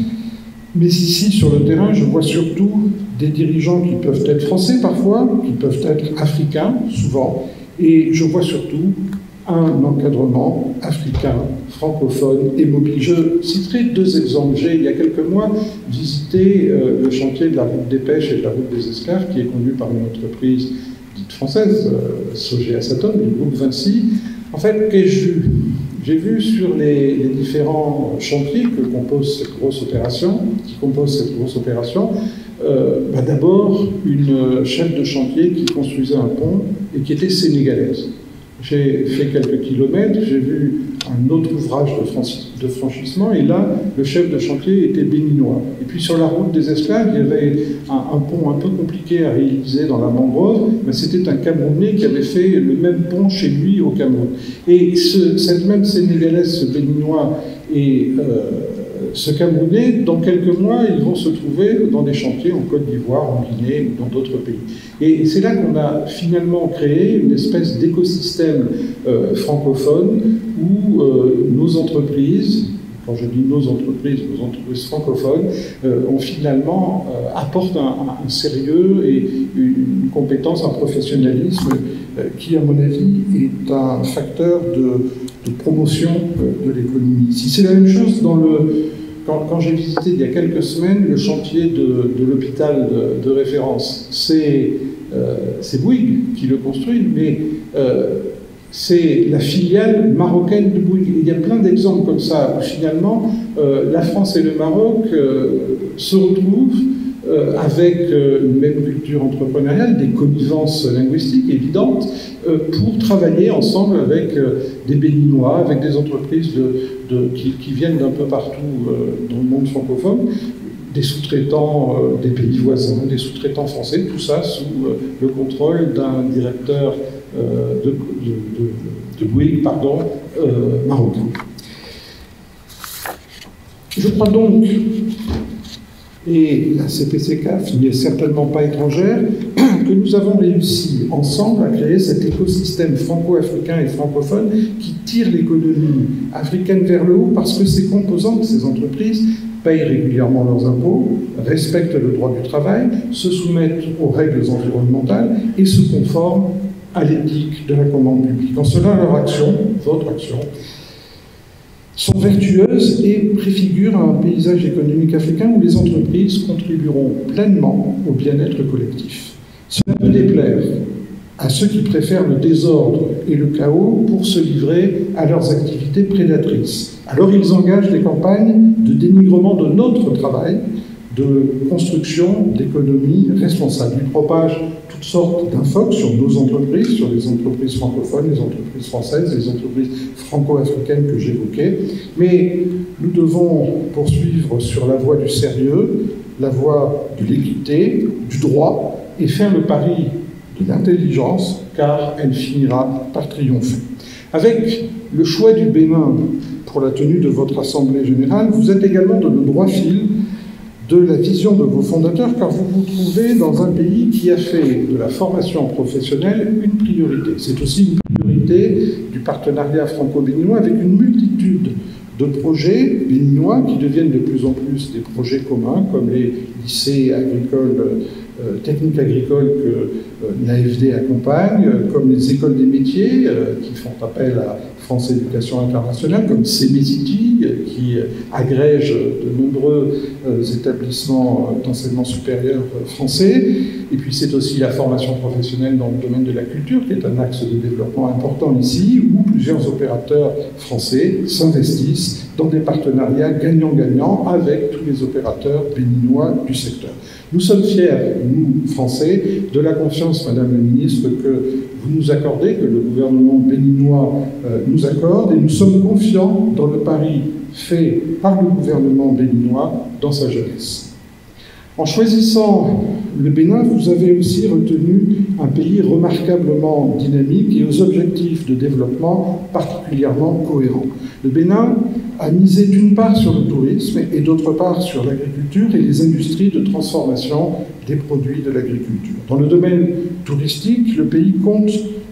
mais ici, sur le terrain, je vois surtout des dirigeants qui peuvent être français parfois, qui peuvent être africains souvent, et je vois surtout un encadrement africain, francophone et mobile. Je citerai 2 exemples. J'ai, il y a quelques mois, visité le chantier de la route des pêches et de la route des esclaves, qui est conduit par une entreprise dite française, Sogea Satom, du groupe Vinci. En fait, qu'ai-je vu? J'ai vu sur les différents chantiers qui composent cette grosse opération, d'abord une chef de chantier qui construisait un pont et qui était sénégalaise. J'ai fait quelques kilomètres, j'ai vu un autre ouvrage de franchissement, et là, le chef de chantier était béninois. Et puis sur la route des esclaves, il y avait un pont un peu compliqué à réaliser dans la mangrove, mais c'était un Camerounais qui avait fait le même pont chez lui au Cameroun. Et cette même Sénégalaise, ce béninois et ce Camerounais, dans quelques mois, ils vont se trouver dans des chantiers en Côte d'Ivoire, en Guinée ou dans d'autres pays. Et c'est là qu'on a finalement créé une espèce d'écosystème francophone où nos entreprises, quand je dis nos entreprises francophones, ont finalement apportent un sérieux et une compétence, un professionnalisme qui, à mon avis, est un facteur de promotion de l'économie. Si c'est la même chose quand j'ai visité il y a quelques semaines le chantier de l'hôpital de référence, c'est Bouygues qui le construit, mais c'est la filiale marocaine de Bouygues. Il y a plein d'exemples comme ça, où finalement la France et le Maroc se retrouvent avec une même culture entrepreneuriale, des connivences linguistiques évidentes, pour travailler ensemble avec des Béninois, avec des entreprises qui viennent d'un peu partout dans le monde francophone, des sous-traitants des pays voisins, des sous-traitants français, tout ça sous le contrôle d'un directeur de Bouygues, marocain. Je crois donc, et la CPCCAF n'y est certainement pas étrangère, que nous avons réussi ensemble à créer cet écosystème franco-africain et francophone qui tire l'économie africaine vers le haut, parce que ces composantes, ces entreprises, payent régulièrement leurs impôts, respectent le droit du travail, se soumettent aux règles environnementales et se conforment à l'éthique de la commande publique. En cela, leur action, votre action, sont vertueuses et préfigurent un paysage économique africain où les entreprises contribueront pleinement au bien-être collectif. Cela peut déplaire à ceux qui préfèrent le désordre et le chaos pour se livrer à leurs activités prédatrices. Alors ils engagent des campagnes de dénigrement de notre travail, de construction d'économies responsables. Ils propagent toutes sortes d'infox sur nos entreprises, sur les entreprises francophones, les entreprises françaises, les entreprises franco-africaines que j'évoquais. Mais nous devons poursuivre sur la voie du sérieux, la voie de l'équité, du droit, et faire le pari de l'intelligence, car elle finira par triompher. Avec le choix du Bénin pour la tenue de votre Assemblée générale, vous êtes également dans le droit fil de la vision de vos fondateurs, car vous vous trouvez dans un pays qui a fait de la formation professionnelle une priorité. C'est aussi une priorité du partenariat franco-béninois, avec une multitude de projets béninois qui deviennent de plus en plus des projets communs, comme les lycées agricoles, techniques agricoles que l'AFD accompagne, comme les écoles des métiers qui font appel à France Éducation Internationale, comme CEMESITI qui agrège de nombreux établissements d'enseignement supérieur français. Et puis c'est aussi la formation professionnelle dans le domaine de la culture, qui est un axe de développement important ici, où plusieurs opérateurs français s'investissent dans des partenariats gagnant-gagnant avec tous les opérateurs béninois du secteur. Nous sommes fiers, nous, Français, de la confiance, Madame la Ministre, que vous nous accordez, que le gouvernement béninois nous accorde, et nous sommes confiants dans le pari fait par le gouvernement béninois dans sa jeunesse. En choisissant le Bénin, vous avez aussi retenu un pays remarquablement dynamique et aux objectifs de développement particulièrement cohérents. Le Bénin a misé d'une part sur le tourisme et d'autre part sur l'agriculture et les industries de transformation des produits de l'agriculture. Dans le domaine touristique, le pays compte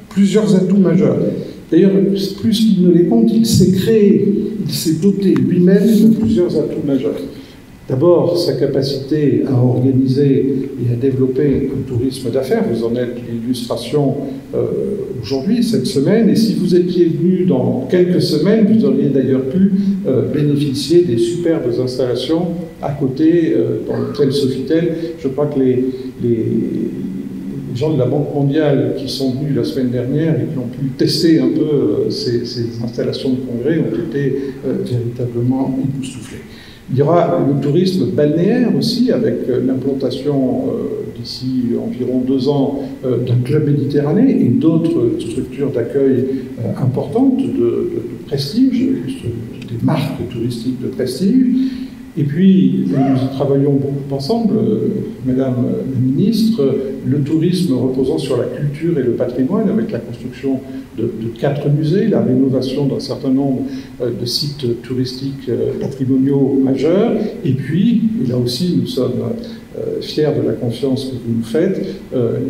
plusieurs atouts majeurs. D'ailleurs, plus qu'il ne les compte, il s'est créé, il s'est doté lui-même de plusieurs atouts majeurs. D'abord, sa capacité à organiser et à développer un tourisme d'affaires. Vous en êtes l'illustration aujourd'hui, cette semaine. Et si vous étiez venu dans quelques semaines, vous auriez d'ailleurs pu bénéficier des superbes installations à côté, dans l'hôtel Sofitel. Je crois que les gens de la Banque mondiale qui sont venus la semaine dernière et qui ont pu tester un peu ces installations de congrès ont été véritablement époustouflés. Il y aura le tourisme balnéaire aussi, avec l'implantation d'ici environ 2 ans d'un club méditerranéen et d'autres structures d'accueil importantes de prestige, des marques touristiques de prestige. Et puis, nous travaillons beaucoup ensemble, Madame la Ministre, le tourisme reposant sur la culture et le patrimoine, avec la construction de 4 musées, la rénovation d'un certain nombre de sites touristiques patrimoniaux majeurs, et puis, et là aussi nous sommes fiers de la confiance que vous nous faites,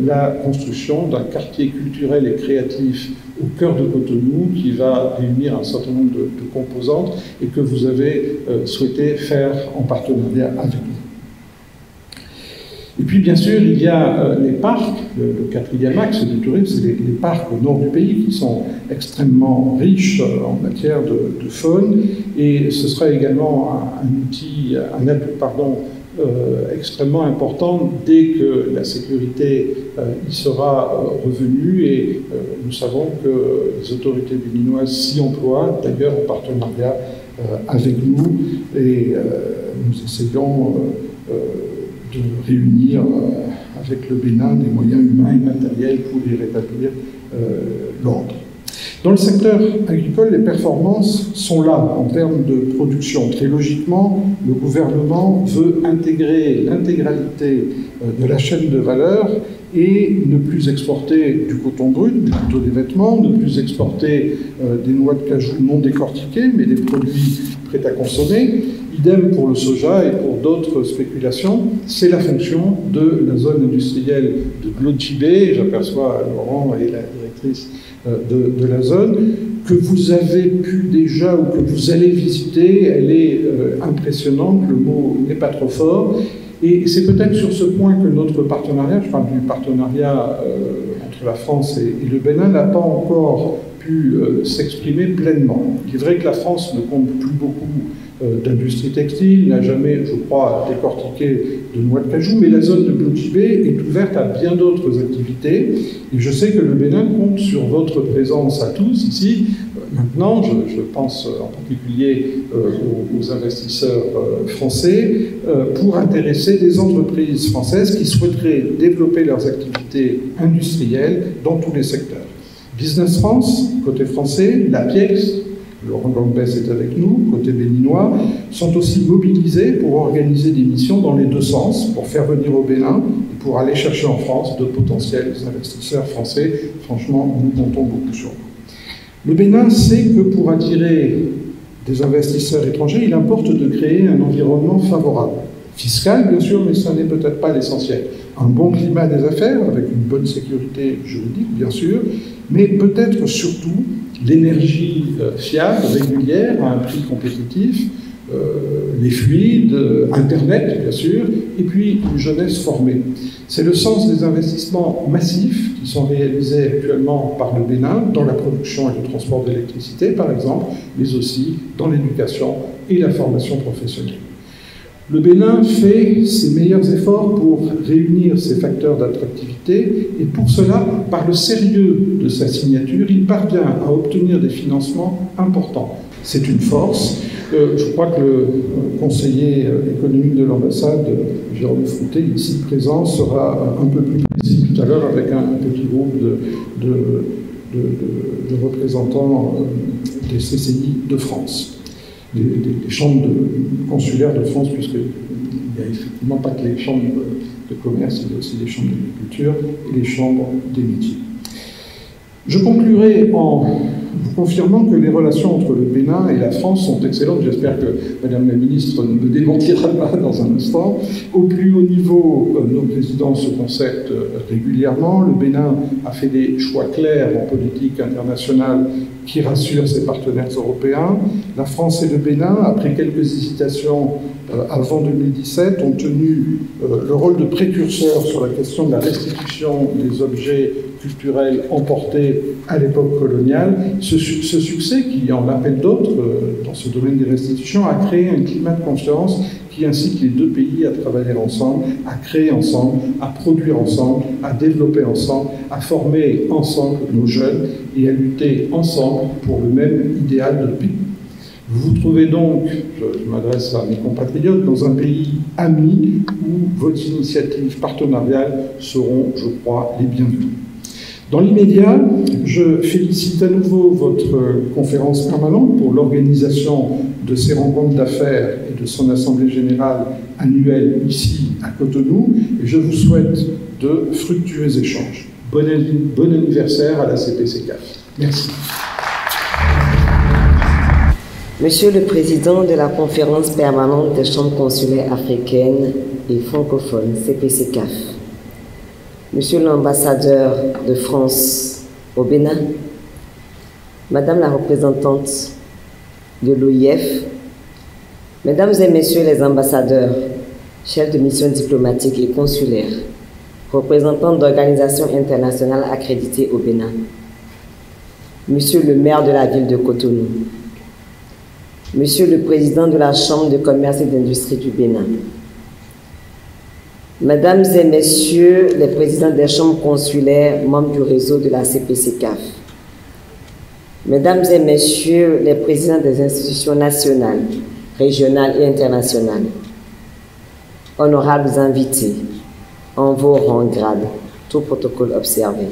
la construction d'un quartier culturel et créatif au cœur de Cotonou qui va réunir un certain nombre de composantes et que vous avez souhaité faire en partenariat avec nous. Et puis, bien sûr, il y a les parcs, le 4e axe du tourisme, c'est les parcs au nord du pays qui sont extrêmement riches en matière de faune, et ce sera également un outil, un atout, extrêmement important dès que la sécurité y sera revenue, et nous savons que les autorités béninoises s'y emploient, d'ailleurs en partenariat avec nous, et nous essayons de réunir avec le Bénin des moyens humains et matériels pour y rétablir l'ordre. Dans le secteur agricole, les performances sont là en termes de production. Très logiquement, le gouvernement veut intégrer l'intégralité de la chaîne de valeur et ne plus exporter du coton brut, plutôt des vêtements, ne plus exporter des noix de cajou non décortiquées, mais des produits prêts à consommer. Idem pour le soja et pour d'autres spéculations. C'est la fonction de la zone industrielle de Glodjibé. J'aperçois Laurent et la directrice de la zone, que vous avez pu déjà ou que vous allez visiter. Elle est impressionnante, le mot n'est pas trop fort. Et c'est peut-être sur ce point que notre partenariat, je parle du partenariat entre la France et le Bénin, n'a pas encore pu s'exprimer pleinement. Il est vrai que la France ne compte plus beaucoup d'industrie textile, n'a jamais, je crois, décortiqué de noix de cajou, mais la zone de Glodjibé est ouverte à bien d'autres activités. Et je sais que le Bénin compte sur votre présence à tous ici. Maintenant, je pense en particulier aux investisseurs français, pour intéresser des entreprises françaises qui souhaiteraient développer leurs activités industrielles dans tous les secteurs. Business France, côté français, la PIEX, Laurent Gambès est avec nous, côté béninois, sont aussi mobilisés pour organiser des missions dans les deux sens, pour faire venir au Bénin et pour aller chercher en France de potentiels investisseurs français. Franchement, nous comptons beaucoup sur vous. Le Bénin sait que pour attirer des investisseurs étrangers, il importe de créer un environnement favorable. Fiscal, bien sûr, mais ça n'est peut-être pas l'essentiel. Un bon climat des affaires, avec une bonne sécurité juridique, bien sûr, mais peut-être surtout l'énergie fiable, régulière, à un prix compétitif, les fluides, Internet, bien sûr, et puis une jeunesse formée. C'est le sens des investissements massifs qui sont réalisés actuellement par le Bénin dans la production et le transport d'électricité, par exemple, mais aussi dans l'éducation et la formation professionnelle. Le Bénin fait ses meilleurs efforts pour réunir ces facteurs d'attractivité et pour cela, par le sérieux de sa signature, il parvient à obtenir des financements importants. C'est une force. Je crois que le conseiller économique de l'ambassade, Jérôme Frouté, ici présent, sera un peu plus précis tout à l'heure avec un petit groupe de représentants des CCI de France. Des chambres consulaires de France, puisqu'il n'y a effectivement pas que les chambres de commerce, il y a aussi les chambres d'agriculture et les chambres des métiers. Je conclurai en vous confirmant que les relations entre le Bénin et la France sont excellentes. J'espère que Madame la Ministre ne me démentira pas dans un instant. Au plus haut niveau, nos présidents se concertent régulièrement. Le Bénin a fait des choix clairs en politique internationale qui rassurent ses partenaires européens. La France et le Bénin, après quelques hésitations avant 2017, ont tenu le rôle de précurseur sur la question de la restitution des objets culturels emportés à l'époque coloniale. Ce succès, qui en appelle d'autres dans ce domaine des restitutions, a créé un climat de confiance qui incite les deux pays à travailler ensemble, à créer ensemble, à produire ensemble, à développer ensemble, à former ensemble nos jeunes et à lutter ensemble pour le même idéal de paix. Vous vous trouvez donc, je m'adresse à mes compatriotes, dans un pays ami où vos initiatives partenariales seront, je crois, les bienvenues. Dans l'immédiat, je félicite à nouveau votre conférence permanente pour l'organisation de ces rencontres d'affaires et de son assemblée générale annuelle ici à Cotonou, et je vous souhaite de fructueux échanges. Bon anniversaire à la CPCCAF. Merci. Monsieur le Président de la Conférence permanente des chambres consulaires africaines et francophones, CPCCAF, Monsieur l'ambassadeur de France au Bénin, Madame la représentante de l'OIF, Mesdames et Messieurs les ambassadeurs, chefs de mission diplomatique et consulaire, représentants d'organisations internationales accréditées au Bénin, Monsieur le maire de la ville de Cotonou, Monsieur le Président de la Chambre de commerce et d'industrie du Bénin, Mesdames et Messieurs les présidents des chambres consulaires, membres du réseau de la CPCCAF, Mesdames et Messieurs les présidents des institutions nationales, régionales et internationales, honorables invités, en vos rangs, grades, tout protocole observé,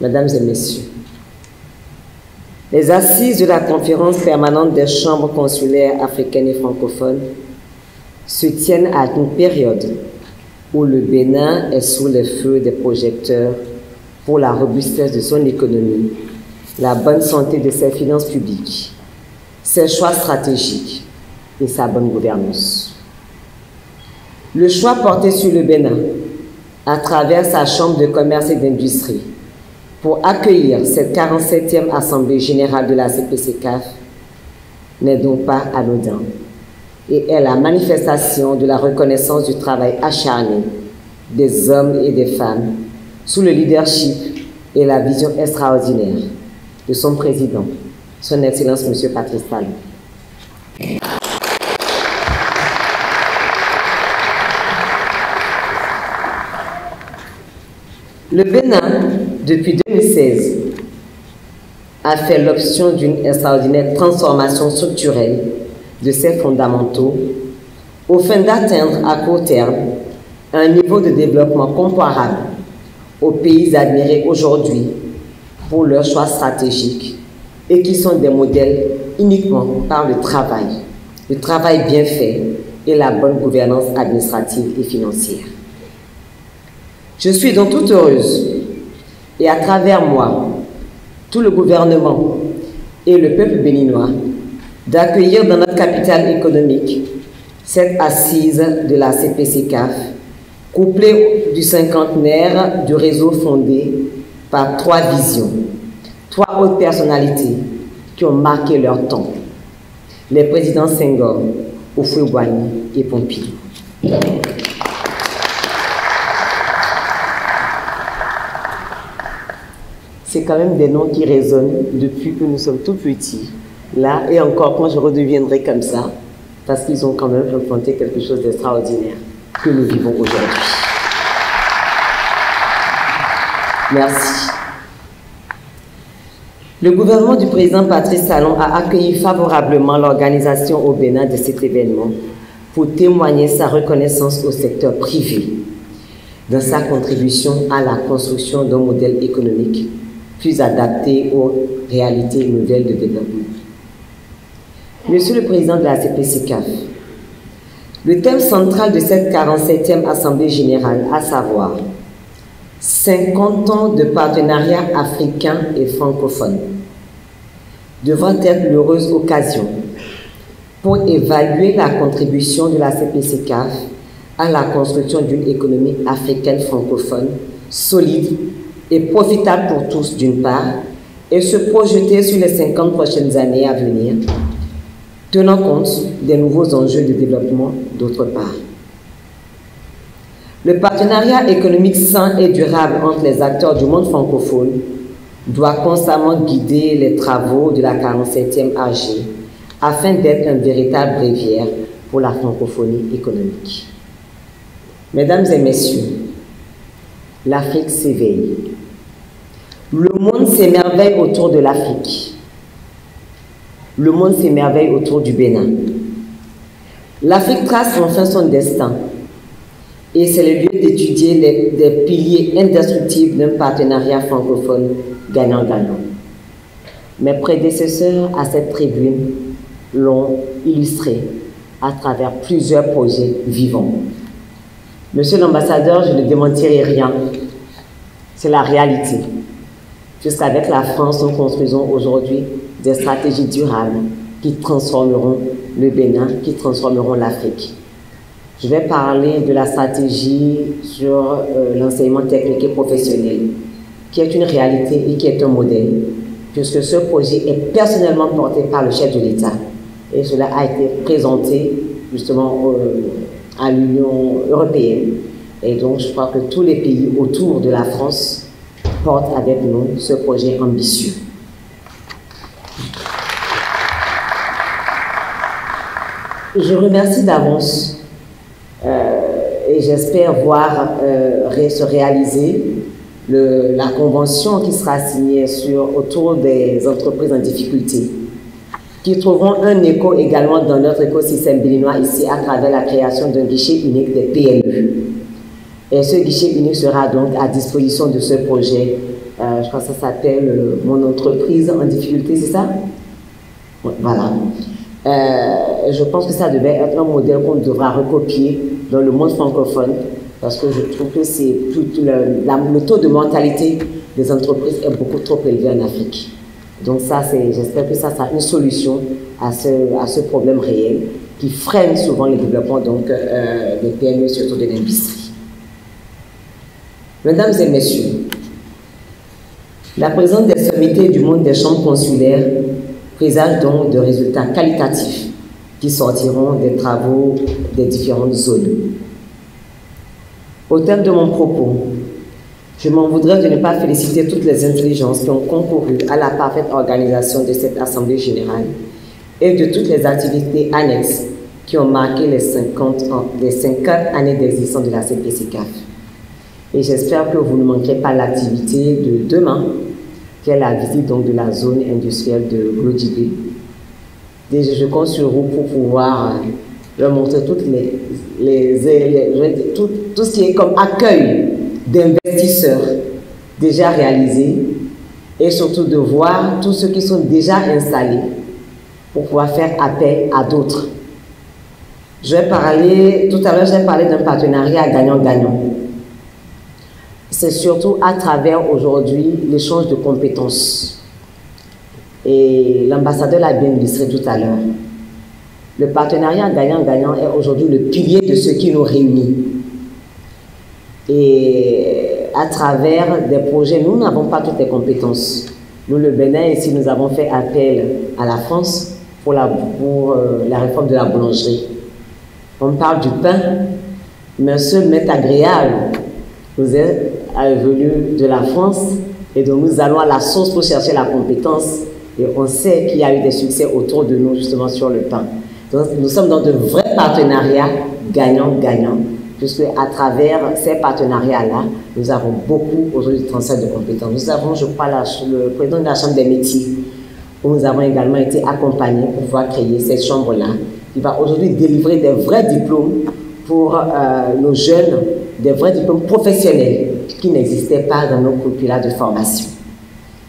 Mesdames et Messieurs, les assises de la conférence permanente des chambres consulaires africaines et francophones se tiennent à une période où le Bénin est sous les feux des projecteurs pour la robustesse de son économie, la bonne santé de ses finances publiques, ses choix stratégiques et sa bonne gouvernance. Le choix porté sur le Bénin, à travers sa Chambre de commerce et d'industrie, pour accueillir cette 47e Assemblée générale de la CPCCAF, n'est donc pas anodin et est la manifestation de la reconnaissance du travail acharné des hommes et des femmes sous le leadership et la vision extraordinaire de son président, son Excellence M. Patrice Talon. Le Bénin, depuis 2016, a fait l'option d'une extraordinaire transformation structurelle de ses fondamentaux au fin d'atteindre à court terme un niveau de développement comparable aux pays admirés aujourd'hui pour leurs choix stratégiques et qui sont des modèles uniquement par le travail bien fait et la bonne gouvernance administrative et financière. Je suis donc toute heureuse, et à travers moi, tout le gouvernement et le peuple béninois, d'accueillir dans notre capitale économique cette assise de la CPCCAF, couplée du cinquantenaire du réseau fondé par 3 visions, 3 hautes personnalités qui ont marqué leur temps, les présidents Senghor, Houphouët-Boigny et Pompidou. C'est quand même des noms qui résonnent depuis que nous sommes tout petits, là, et encore quand je redeviendrai comme ça, parce qu'ils ont quand même représenté quelque chose d'extraordinaire que nous vivons aujourd'hui. Merci. Le gouvernement du président Patrice Talon a accueilli favorablement l'organisation au Bénin de cet événement pour témoigner sa reconnaissance au secteur privé dans sa contribution à la construction d'un modèle économique plus adapté aux réalités nouvelles de développement. Monsieur le Président de la CPCCAF, le thème central de cette 47e Assemblée générale, à savoir 50 ans de partenariat africain et francophone, devrait être l'heureuse occasion pour évaluer la contribution de la CPCCAF à la construction d'une économie africaine francophone solide et profitable pour tous d'une part, et se projeter sur les 50 prochaines années à venir, tenant compte des nouveaux enjeux de développement d'autre part. Le partenariat économique sain et durable entre les acteurs du monde francophone doit constamment guider les travaux de la 47e AG afin d'être un véritable bréviaire pour la francophonie économique. Mesdames et messieurs, l'Afrique s'éveille. Le monde s'émerveille autour de l'Afrique. Le monde s'émerveille autour du Bénin. L'Afrique trace enfin son destin et c'est le lieu d'étudier des piliers indestructibles d'un partenariat francophone gagnant-gagnant. Mes prédécesseurs à cette tribune l'ont illustré à travers plusieurs projets vivants. Monsieur l'ambassadeur, je ne démentirai rien. C'est la réalité. Puisqu'avec la France, nous construisons aujourd'hui des stratégies durables qui transformeront le Bénin, qui transformeront l'Afrique. Je vais parler de la stratégie sur l'enseignement technique et professionnel, qui est une réalité et qui est un modèle, puisque ce projet est personnellement porté par le chef de l'État. Et cela a été présenté justement à l'Union européenne. Et donc, je crois que tous les pays autour de la France portent avec nous ce projet ambitieux. Je remercie d'avance et j'espère voir se réaliser la convention qui sera signée autour des entreprises en difficulté, qui trouveront un écho également dans notre écosystème béninois ici à travers la création d'un guichet unique des PME. Et ce guichet unique sera donc à disposition de ce projet. Je crois que ça s'appelle Mon entreprise en difficulté, c'est ça? Voilà. Je pense que ça devait être un modèle qu'on devra recopier dans le monde francophone parce que je trouve que le taux de mortalité des entreprises est beaucoup trop élevé en Afrique. Donc ça, j'espère que ça sera une solution à ce problème réel qui freine souvent le développement des PME, surtout de l'industrie. Mesdames et messieurs, la présence des sommités du monde des chambres consulaires présage donc de résultats qualitatifs qui sortiront des travaux des différentes zones. Au terme de mon propos, je m'en voudrais de ne pas féliciter toutes les intelligences qui ont concouru à la parfaite organisation de cette Assemblée générale et de toutes les activités annexes qui ont marqué les 50 années d'existence de la CPCCAF. Et j'espère que vous ne manquerez pas l'activité de demain, qui est la visite donc de la zone industrielle de Glodibé. Déjà, je compte sur vous pour pouvoir leur montrer tout ce qui est comme accueil d'investisseurs déjà réalisés et surtout de voir tous ceux qui sont déjà installés pour pouvoir faire appel à d'autres. Tout à l'heure, j'ai parlé d'un partenariat gagnant-gagnant. C'est surtout à travers aujourd'hui l'échange de compétences. Et l'ambassadeur l'a bien illustré tout à l'heure. Le partenariat gagnant-gagnant est aujourd'hui le pilier de ce qui nous réunit. Et à travers des projets, nous n'avons pas toutes les compétences. Nous, le Bénin, ici, nous avons fait appel à la France pour la réforme de la boulangerie. On parle du pain, mais ce maître agréable nous est venu de la France et donc nous allons à la source pour chercher la compétence et on sait qu'il y a eu des succès autour de nous justement sur le pain. Donc nous sommes dans de vrais partenariats gagnant-gagnant puisque à travers ces partenariats-là, nous avons beaucoup aujourd'hui de transfert de compétences. Nous avons, je crois, le président de la Chambre des métiers où nous avons également été accompagnés pour pouvoir créer cette chambre-là qui va aujourd'hui délivrer des vrais diplômes pour nos jeunes, des vrais diplômes professionnels qui n'existaient pas dans nos curricula de formation.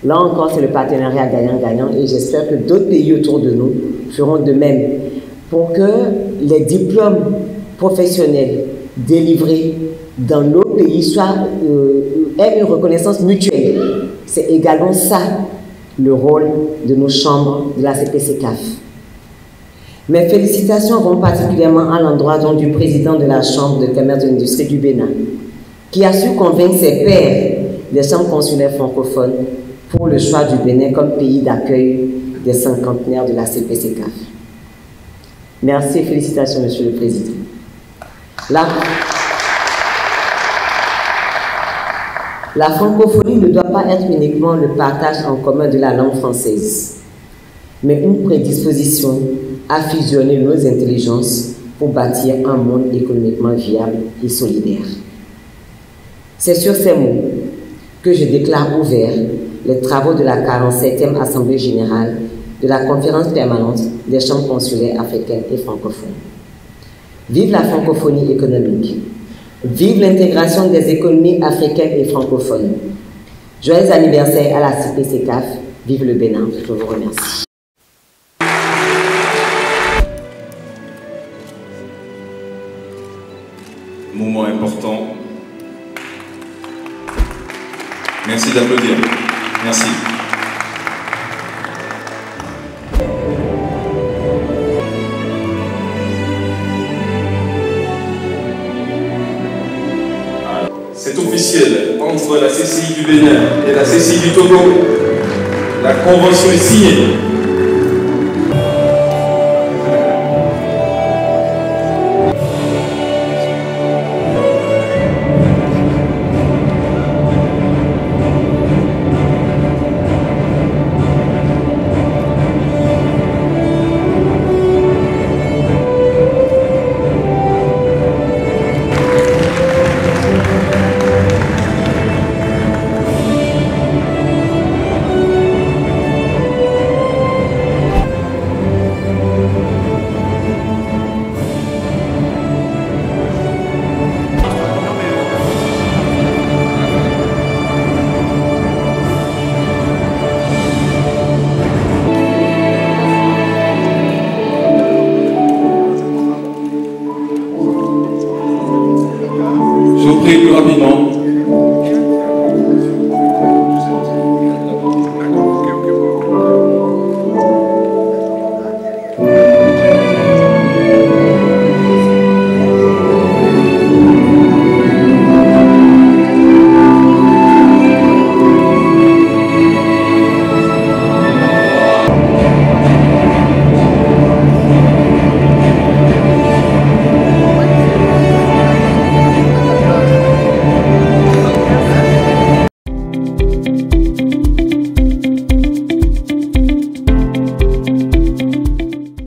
Là encore, c'est le partenariat gagnant-gagnant et j'espère que d'autres pays autour de nous feront de même pour que les diplômes professionnels délivrés dans nos pays aient une reconnaissance mutuelle. C'est également ça le rôle de nos chambres de la CPCCAF. Mes félicitations vont particulièrement à l'endroit du président de la Chambre de commerce et d'industrie du Bénin, qui a su convaincre ses pairs des chambres consulaires francophones pour le choix du Bénin comme pays d'accueil des cinquantenaires de la CPCCAF. Merci et félicitations, Monsieur le Président. La francophonie ne doit pas être uniquement le partage en commun de la langue française, mais une prédisposition à fusionner nos intelligences pour bâtir un monde économiquement viable et solidaire. C'est sur ces mots que je déclare ouverts les travaux de la 47e Assemblée générale de la Conférence permanente des chambres consulaires africaines et francophones. Vive la francophonie économique! Vive l'intégration des économies africaines et francophones! Joyeux anniversaire à la CPCCAF! Vive le Bénin! Je vous remercie. Moment important. Merci d'applaudir. Merci. C'est officiel, entre la CCI du Bénin et la CCI du Togo, la convention est signée.